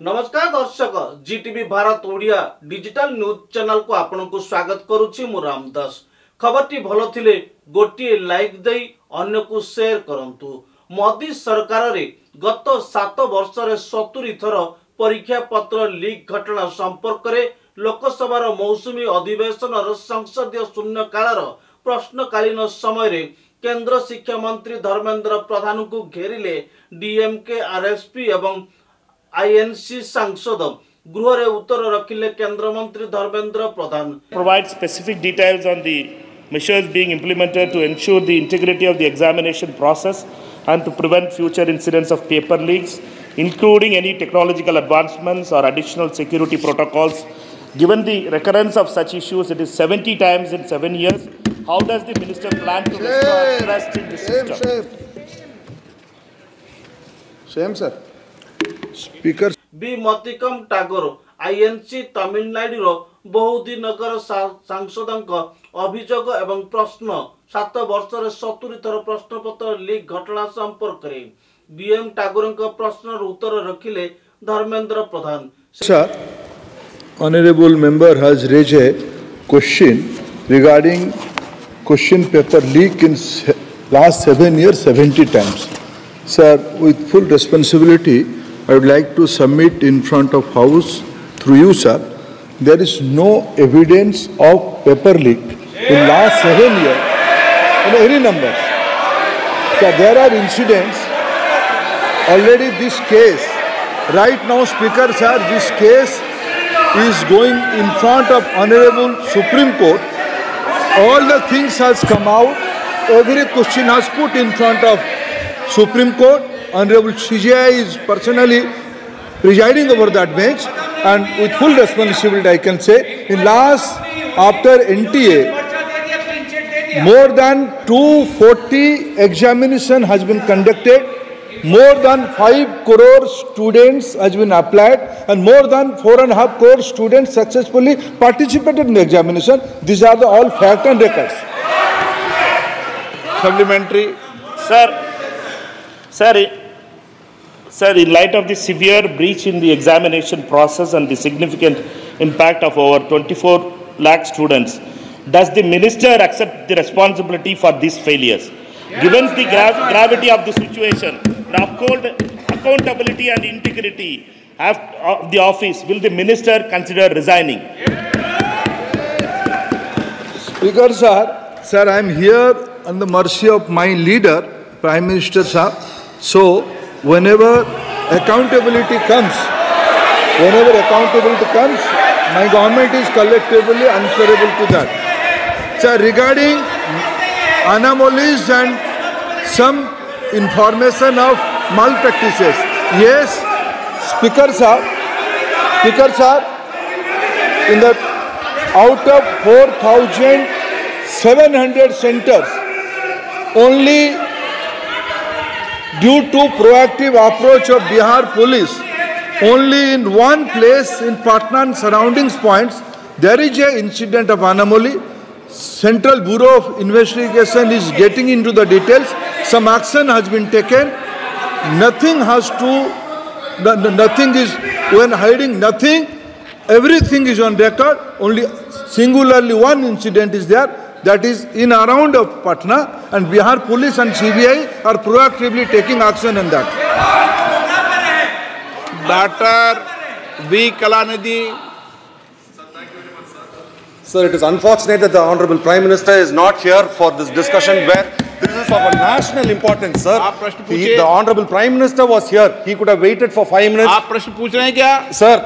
नमस्कार दर्शक Zee TV Bharat Odia digital news channel को आपन को स्वागत करुछि मु रामदास। खबरटी भलो थिले गोटिए लाइक देई अन्य को शेयर करंतु। मोदी सरकार रे गत 7 वर्ष रे 70 थर परीक्षा पत्र लीक घटना संपर्क रे लोकसभा मौसुमी अधिवेशन संसदीय शून्यकाल प्रश्नकालीन समय रे केंद्र शिक्षा मंत्री धर्मेंद्र प्रधान को घेरिले डीएमके आरएसपी एवं आईएनसी सांसद गृह रे उत्तर रखिले केंद्र मंत्री Dharmendra Pradhan. Provide specific details on the measures being implemented to ensure the integrity of the examination process and to prevent future incidents of paper leaks, including any technological advancements or additional security protocols. Given the recurrence of such issues, it is 70 times in 7 years. How does the minister plan to restore trust in the system? Same, sir. Speaker B Manickam Tagore INC Tamil Nadu बहुदीनगर सांसदक अभियोग एवं प्रश्न 7 वर्ष रे 70 थर प्रश्नपत्र leak घटना संपर्क रे बीएम टागोर प्रश्न उत्तर रखिले Dharmendra Pradhan. Sir, honorable member has raised a question regarding question paper leak in last 7 years 70 times. Sir, with full responsibility, I would like to submit in front of House through you, sir. There is no evidence of paper leak in last 7 years in any numbers. So there are incidents. Already this case, right now, Speaker, sir, this case is going in front of Honorable Supreme Court. All the things has come out. Every question has put in front of Supreme Court. Honorable CJI is personally presiding over that bench, and with full responsibility I can say, in last, after NTA, more than 240 examination has been conducted, more than 5 crore students has been applied, and more than 4.5 crore students successfully participated in the examination. These are the all fact and records. Supplementary. Sir, in light of the severe breach in the examination process and the significant impact of over 24 lakh students, does the minister accept the responsibility for these failures? Given the gravity of the situation, the accountability and integrity of the office, will the minister consider resigning? Speaker, sir, I am here on the mercy of my leader, Prime Minister, sir. So, whenever accountability comes, my government is collectively answerable to that. Sir, regarding anomalies and some information of malpractices, yes, Speaker, sir, in the out of 4,700 centers, only due to proactive approach of Bihar police, only in one place in Patna and surroundings points, there is an incident of anomaly. Central Bureau of Investigation is getting into the details. Some action has been taken. Nothing is when hiding, nothing. Everything is on record. Only singularly one incident is there. That is in around of Patna, and Bihar police and CBI are proactively taking action on that. Dr. V. Kalanidhi. Sir, it is unfortunate that the Honorable Prime Minister is not here for this discussion where this is of a national importance, sir. The Honorable Prime Minister was here. He could have waited for 5 minutes. Sir,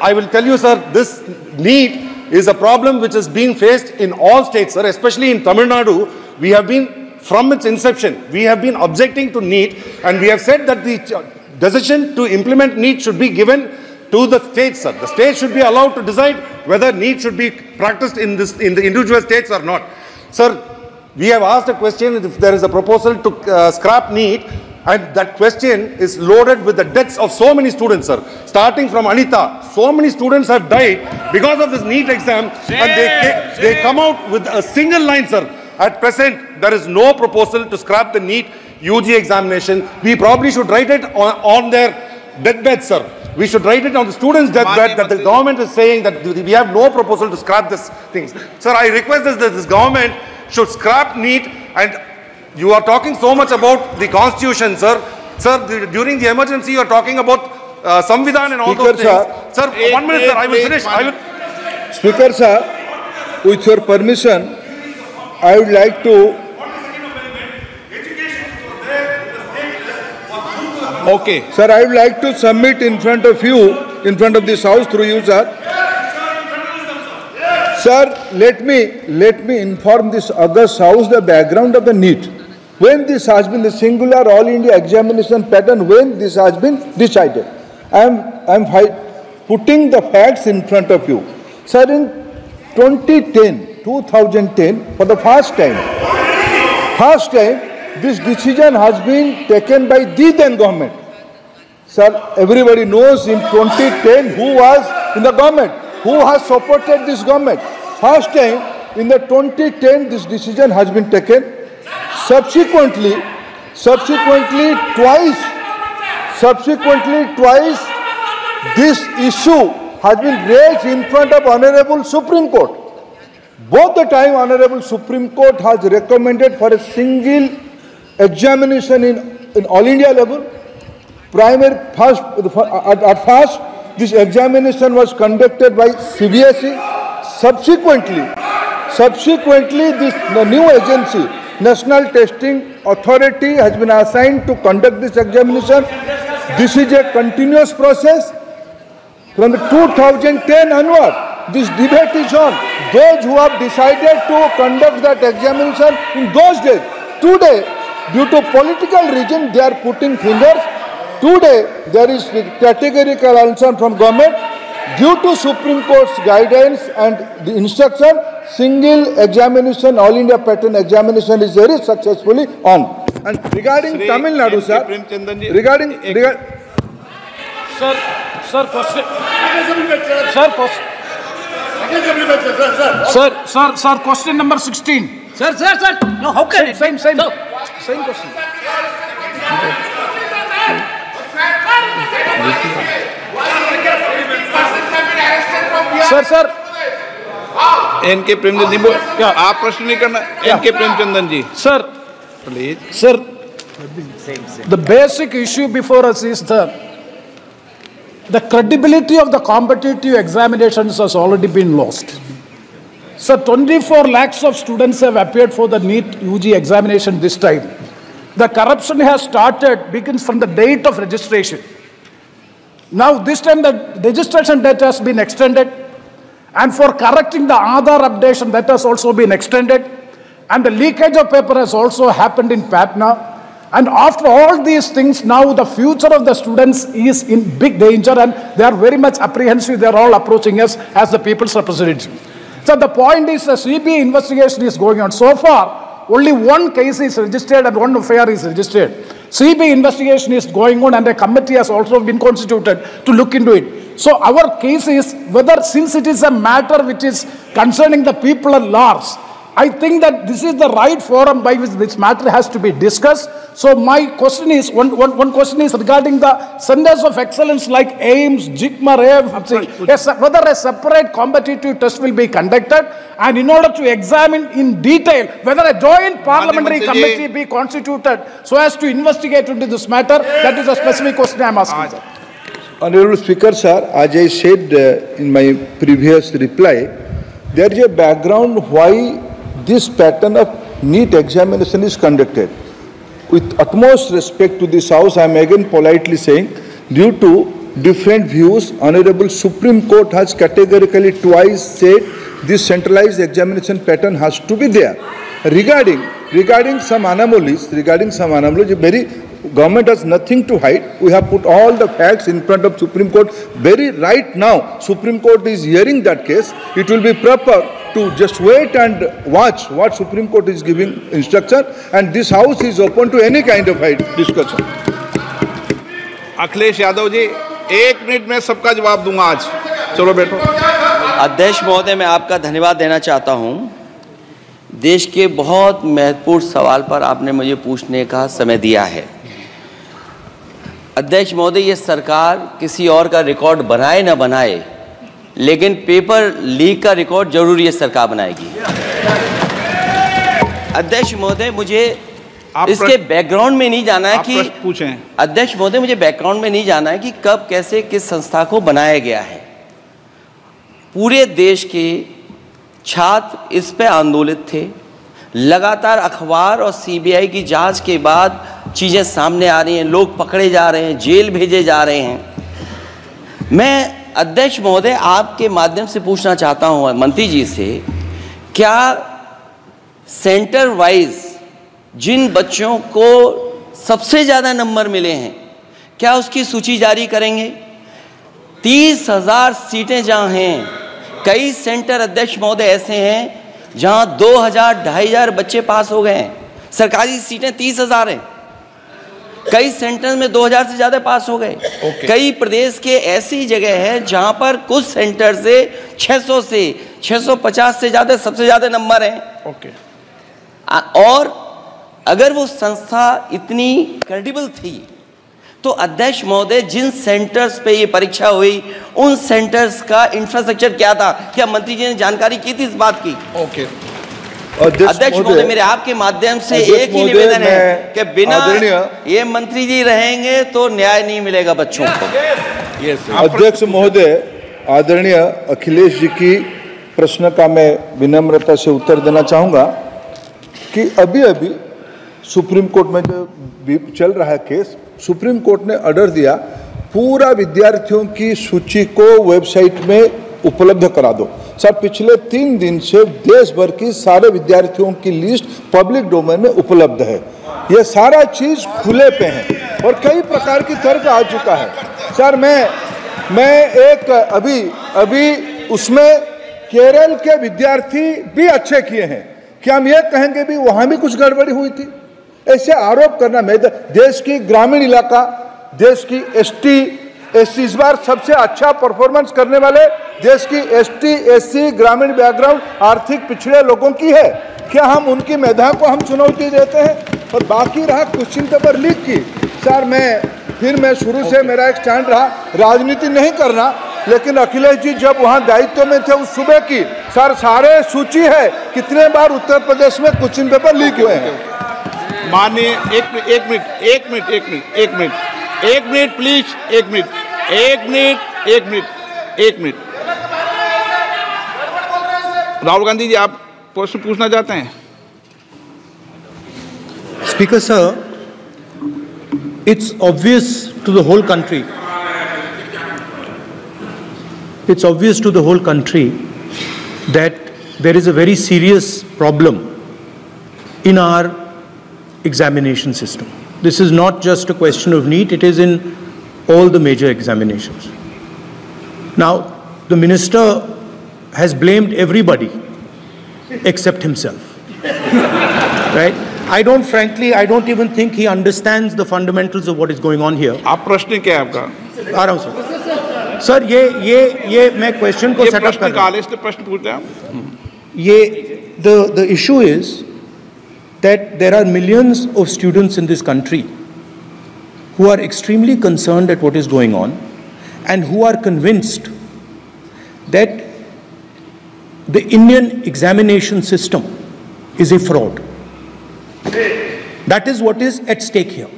I will tell you, sir, this NEET is a problem which is being faced in all states, sir, especially in Tamil Nadu. We have been, from its inception, we have been objecting to NEET, and we have said that the decision to implement NEET should be given to the states, sir. The states should be allowed to decide whether NEET should be practiced in the individual states or not. Sir, we have asked a question if there is a proposal to scrap NEET, and that question is loaded with the deaths of so many students, sir. Starting from Anita, so many students have died because of this NEET exam, and they come out with a single line, sir. At present, there is no proposal to scrap the NEET UG examination. We probably should write it on their deathbed, sir. We should write it on the students' deathbed that the government is saying that we have no proposal to scrap this things. Sir, I request that this government should scrap NEET, and you are talking so much about the constitution, sir. Sir, during the emergency, you are talking about Samvidhan and all those things. Sir, 1 minute, sir, I will finish. Speaker, sir, with your permission, I would like to. Okay. Sir, I would like to submit in front of you, in front of this house through you, sir. Sir, let me inform this august house the background of the NEET. When this has been the singular all India examination pattern, when this has been decided. I am putting the facts in front of you. Sir, in 2010, for the first time, this decision has been taken by the then government. Sir, everybody knows in 2010 who was in the government, who has supported this government. First time in the 2010 this decision has been taken. Subsequently twice this issue has been raised in front of Honorable Supreme Court. Both the time Honorable Supreme Court has recommended for a single examination in all India level. At first, this examination was conducted by CBSE. Subsequently, the new agency, National Testing Authority, has been assigned to conduct this examination. This is a continuous process. From the 2010 onward, this debate is on. Those who have decided to conduct that examination in those days, today, due to political reason, they are putting fingers. Today, there is categorical answer from government. Due to Supreme Court's guidance and the instruction, single examination, all India pattern examination is very successfully on. And regarding Tamil Nadu, sir, Sir, question number 16. Sir. No, how can it? Same question. Sir. N.K. Premchandran जी आप प्रश्न नहीं करना. N.K. Premchandran ji. Sir, please. Sir, the basic issue before us is the credibility of the competitive examinations has already been lost. Sir, 24 lakhs of students have appeared for the NEET UG examination this time. The corruption begins from the date of registration. Now, this time the registration date has been extended, and for correcting the Aadhaar updation, that has also been extended, and the leakage of paper has also happened in Patna. And after all these things, now the future of the students is in big danger, and they are very much apprehensive. They are all approaching us as the people's representative. So the point is, the CBI investigation is going on. So far, only one case is registered and one FIR is registered. CBI investigation is going on, and a committee has also been constituted to look into it. So our case is whether, since it is a matter which is concerning the people at large, I think that this is the right forum by which this matter has to be discussed. So my question is, one question is regarding the centers of excellence like AIMS, JIGMA, AFC, whether a separate competitive test will be conducted, and in order to examine in detail whether a joint parliamentary committee be constituted so as to investigate into this matter. That is a specific question I am asking, sir. Honorable Speaker, sir, as I said in my previous reply, there is a background why this pattern of NEET examination is conducted. With utmost respect to this House, I am again politely saying, due to different views, Honorable Supreme Court has categorically twice said this centralized examination pattern has to be there. Regarding some anomalies, very government has nothing to hide. We have put all the facts in front of Supreme Court. Very right now, Supreme Court is hearing that case. It will be proper to just wait and watch what Supreme Court is giving instruction, and this House is open to any kind of discussion. Akhilesh Yadav ji, 1 minute में सबका जवाब दूंगा आज. चलो बैठो. अध्यक्ष महोदय, मैं आपका धन्यवाद देना चाहता हूं. देश के बहुत महत्वपूर्ण सवाल पर आपने मुझे पूछने का समय दिया है. अध्यक्ष महोदय, ये सरकार किसी और का रिकॉर्ड बनाए ना बनाए, लेकिन पेपर लीक का रिकॉर्ड जरूर ये सरकार बनाएगी। अध्यक्ष महोदय, मुझे इसके बैकग्राउंड में नहीं जाना है कि पूछें। अध्यक्ष महोदय, मुझे बैकग्राउंड में नहीं जाना है कि कब कैसे किस संस्था को बनाया गया है। पूरे देश के छात्र इस पे आंदोलित थे। लगातार अखबार और सीबीआई की जांच के बाद चीज़ें सामने आ रही हैं, लोग पकड़े जा रहे हैं, जेल भेजे जा रहे हैं। मैं अध्यक्ष महोदय आपके माध्यम से पूछना चाहता हूं मंत्री जी से, क्या सेंटर वाइज जिन बच्चों को सबसे ज़्यादा नंबर मिले हैं, क्या उसकी सूची जारी करेंगे? 30,000 सीटें जहां हैं, कई सेंटर अध्यक्ष महोदय ऐसे हैं जहां 2,000-2,500 बच्चे पास हो गए हैं। सरकारी सीटें 30,000 हैं, कई सेंटर में 2,000 से ज़्यादा पास हो गए। कई प्रदेश के ऐसी जगह है जहां पर कुछ सेंटर से 600 से 650 से ज़्यादा सबसे ज़्यादा नंबर हैं। और अगर वो संस्था इतनी क्रेडिबल थी तो अध्यक्ष महोदय जिन सेंटर्स पे ये परीक्षा हुई उन सेंटर्स का इंफ्रास्ट्रक्चर क्या था? क्या मंत्री जी ने जानकारी की थी इस बात की? अध्यक्ष महोदय, मेरे आपके माध्यम से एक ही निवेदन है कि बिना ये मंत्री जी रहेंगे तो न्याय नहीं मिलेगा बच्चों को। अध्यक्ष महोदय, आदरणीय अखिलेश जी की प्रश्न का मैं विनम्रता से उत्तर देना चाहूँगा कि अभी अभी सुप्रीम कोर्ट में जो चल रहा है केस, सुप्रीम कोर्ट ने ऑर्डर दिया पूरा विद्यार्थियों की सूची को वेबसाइट में उपलब्ध करा दो। सर, पिछले 3 दिन से देश भर की सारे विद्यार्थियों की लिस्ट पब्लिक डोमेन में उपलब्ध है। ये सारा चीज खुले पे है और कई प्रकार की तर्क आ चुका है। सर, मैं एक अभी उसमें केरल के विद्यार्थी भी अच्छे किए हैं, क्या हम ये कहेंगे भी वहां भी कुछ गड़बड़ी हुई थी? ऐसे आरोप करना, मैं देश की ग्रामीण इलाका, देश की एसटी एससी इस बार सबसे अच्छा परफॉर्मेंस करने वाले देश की एसटी एससी ग्रामीण बैकग्राउंड आर्थिक पिछड़े लोगों की है। क्या हम उनकी मेधा को हम चुनौती देते हैं? और बाकी रहा क्वेश्चन पेपर लीक की, सर मैं शुरू से मेरा एक स्टैंड रहा, राजनीति नहीं करना, लेकिन अखिलेश जी जब वहाँ दायित्व में थे उस सुबह की, सर सारे सूची है कितने बार उत्तर प्रदेश में क्वेश्चन पेपर लीक हुए हैं। माननीय एक मिनट प्लीज, एक मिनट। राहुल गांधी जी, आप प्रश्न पूछना चाहते हैं? Speaker sir, it's obvious to the whole country. It's obvious to the whole country that there is a very serious problem in our examination system. This is not just a question of NEET, it is in all the major examinations. Now, the minister has blamed everybody except himself, right? I don't even think he understands the fundamentals of what is going on here. आप प्रश्न क्या है आपका? आ रहा हूँ sir. ये मैं question को सेटअप कर रहा हूँ। इसलिए प्रश्न पूछते हैं। ये the issue is that there are millions of students in this country who are extremely concerned at what is going on and who are convinced that the Indian examination system is a fraud. That is what is at stake here.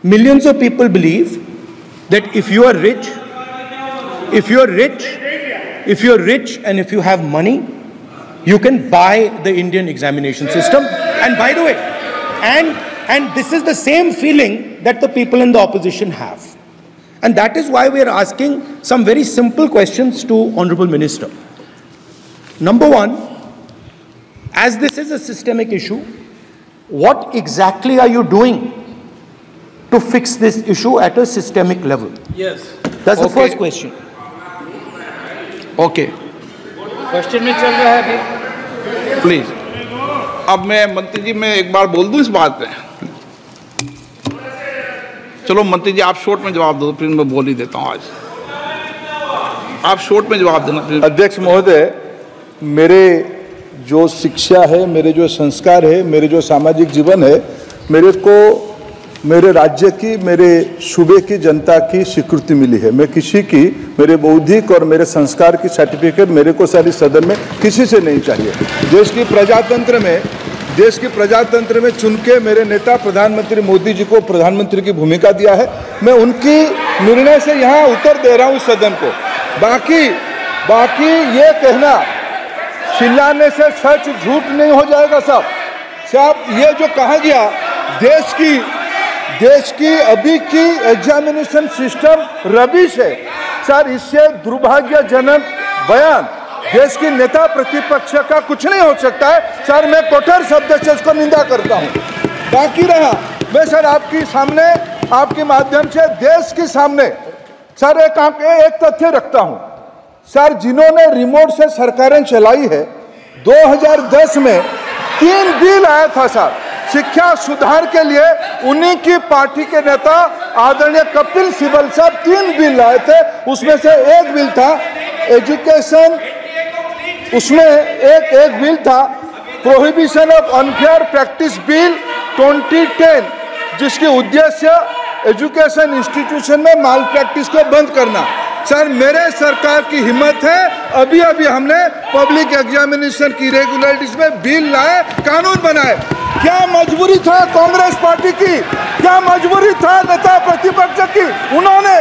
Millions of people believe that if you are rich and if you have money, you can buy the Indian examination system. And by the way, and this is the same feeling that the people in the opposition have. And that is why we are asking some very simple questions to Honorable Minister. Number one, as this is a systemic issue, what exactly are you doing to fix this issue at a systemic level? Yes. That's the first question. Okay. Question में चल रहा है अभी। Please. अब मैं मंत्री जी, मैं एक बार बोल दूं इस बात पे? चलो मंत्री जी, आप शॉर्ट में जवाब दो, फिर मैं बोल ही देता हूं। आज आप शॉर्ट में जवाब देना। अध्यक्ष महोदय, मेरे जो शिक्षा है, मेरे जो संस्कार है, मेरे जो सामाजिक जीवन है, मेरे को मेरे राज्य की, मेरे सूबे की जनता की स्वीकृति मिली है। मैं किसी की, मेरे बौद्धिक और मेरे संस्कार की सर्टिफिकेट मेरे को सारी सदन में किसी से नहीं चाहिए। देश की प्रजातंत्र में चुन के मेरे नेता प्रधानमंत्री मोदी जी को प्रधानमंत्री की भूमिका दिया है। मैं उनकी निर्णय से यहाँ उत्तर दे रहा हूँ सदन को। बाकी ये कहना चिल्लाने से सच झूठ नहीं हो जाएगा साहब। ये जो कहा गया देश की अभी की एग्जामिनेशन सिस्टम रबिश है सर, इससे दुर्भाग्यजनक बयान देश की नेता प्रतिपक्ष का कुछ नहीं हो सकता है सर। मैं कठोर शब्द से उसको निंदा करता हूं। बाकी रहा, मैं सर आपके सामने, आपके माध्यम से देश के सामने सर एक तथ्य रखता हूं सर। जिन्होंने रिमोट से सरकारें चलाई है, 2010 में 3 बिल आया था सर शिक्षा सुधार के लिए। उन्हीं की पार्टी के नेता आदरणीय कपिल सिब्बल साहब 3 बिल लाए थे। उसमें से एक बिल था एजुकेशन, उसमें एक बिल था prohibition of unfair practice bill 2010, जिसकी उद्देश्य एजुकेशन इंस्टीट्यूशन में माल प्रैक्टिस को बंद करना। सर मेरे सरकार की हिम्मत है, अभी हमने पब्लिक एग्जामिनेशन की रेगुलरिटीज में बिल लाए, कानून बनाए। क्या मजबूरी था कांग्रेस पार्टी की, क्या मजबूरी था नेता प्रतिपक्ष की? उन्होंने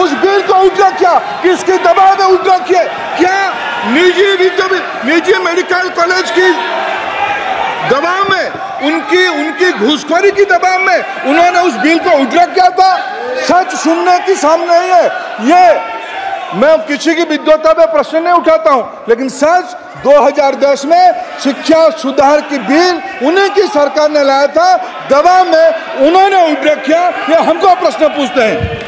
उस बिल को उल्टा किया, किसके दबाव में उल्टा किया? क्या निजी मेडिकल कॉलेज की दबाव में, उनकी घूसखोरी की दबाव में उन्होंने उस बिल को उल्टा किया था? सच सुनने की सामने है ये। मैं किसी की विद्वता पे प्रश्न नहीं उठाता हूं, लेकिन सच 2010 में शिक्षा सुधार की बिल उन्हीं की सरकार ने लाया था, दबाव में उन्होंने उल्टा किया। ये हमको प्रश्न पूछते हैं।